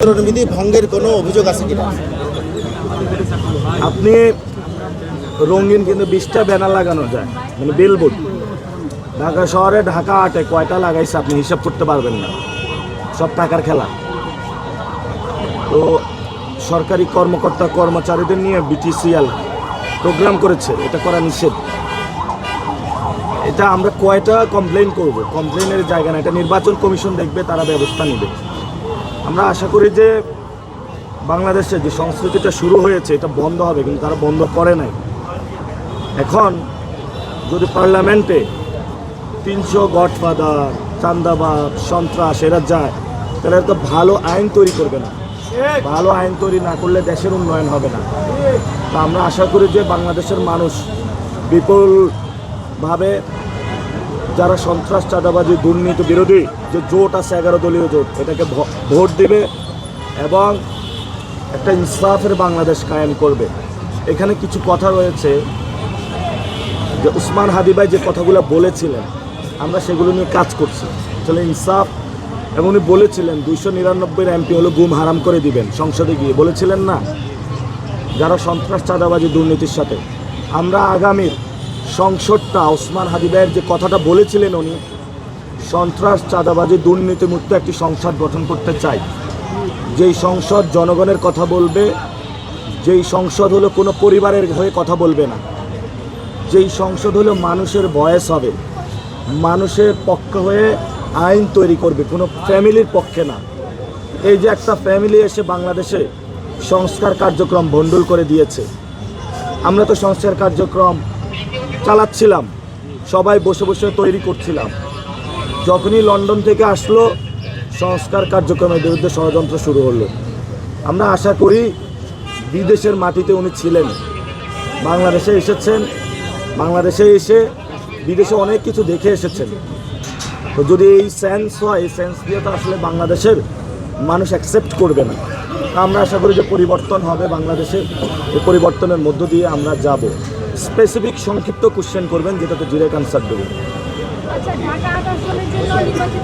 আচরণবিধি ভঙ্গের কোনো অভিযোগ আছে কিনা? আপনি রঙিন কিন্তু 20টা ব্যানার লাগানো যায়, মানে বিলবোর্ড। ঢাকা শহরে ঢাকা আটে কয়টা লাগাইছে আপনি হিসাব করতে পারবেন না, সব টাকার খেলা। তো সরকারি কর্মকর্তা কর্মচারীদের নিয়ে বিটিসিএল প্রোগ্রাম করেছে, এটা করা নিষেধ। এটা আমরা কয়টা কমপ্লেন করব, কমপ্লেনের জায়গা না, এটা নির্বাচন কমিশন দেখবে, তারা ব্যবস্থা নেবে। আমরা আশা করি যে বাংলাদেশে যে সংস্কৃতিটা শুরু হয়েছে এটা বন্ধ হবে, কিন্তু তারা বন্ধ করে নাই। এখন যদি পার্লামেন্টে 300 গডফাদার, চান্দাবাদ, সন্ত্রাস এরা যায়, তাহলে তো ভালো আইন তৈরি করবে না। ভালো আইন তৈরি না করলে দেশের উন্নয়ন হবে না। তা আমরা আশা করি যে বাংলাদেশের মানুষ বিপুলভাবে যারা সন্ত্রাস, চাঁদাবাজি, দুর্নীতি বিরোধী যে জোট আছে 11 দলীয় জোট, এটাকে ভোট দিবে এবং একটা ইনসাফের বাংলাদেশ কায়েম করবে। এখানে কিছু কথা রয়েছে যে উসমান হাদি ভাই যে কথাগুলো বলেছিলেন, আমরা সেগুলো নিয়ে কাজ করছি। আসলে ইনসাফ, এবং উনি বলেছিলেন 299 এমপি হলো গুম হারাম করে দিবেন সংসদে গিয়ে, বলেছিলেন না, যারা সন্ত্রাস, চাঁদাবাজি, দুর্নীতির সাথে। আমরা আগামীর সংসদটা ওসমান হাদি ভাইয়ের যে কথাটা বলেছিলেন, উনি সন্ত্রাস, চাঁদাবাজি, দুর্নীতিমুক্ত একটি সংসদ গঠন করতে চাই। যেই সংসদ জনগণের কথা বলবে, যেই সংসদ হলো কোনো পরিবারের হয়ে কথা বলবে না, যেই সংসদ হলো মানুষের ভয়েস হবে, মানুষের পক্ষে হয়ে আইন তৈরি করবে, কোনো ফ্যামিলির পক্ষে না। এই যে একটা ফ্যামিলি এসে বাংলাদেশে সংস্কার কার্যক্রম ভণ্ডুল করে দিয়েছে। আমরা তো সংস্কার কার্যক্রম চালাচ্ছিলাম, সবাই বসে বসে তৈরি করছিলাম। যখনই লন্ডন থেকে আসলো, সংস্কার কার্যক্রমের বিরুদ্ধে ষড়যন্ত্র শুরু হলো। আমরা আশা করি বিদেশের মাটিতে উনি ছিলেন, বাংলাদেশে এসেছেন, বাংলাদেশে এসে বিদেশে অনেক কিছু দেখে এসেছেন। তো যদি এই সেন্স হয়, এই সেন্স দিয়ে তো আসলে বাংলাদেশের মানুষ অ্যাকসেপ্ট করবে না। আমরা আশা করি যে পরিবর্তন হবে বাংলাদেশে, এই পরিবর্তনের মধ্য দিয়ে আমরা যাব। স্পেসিফিক সংক্ষিপ্ত কোশ্চেন করবেন, যেটাতে জিরে আনসার দেবো।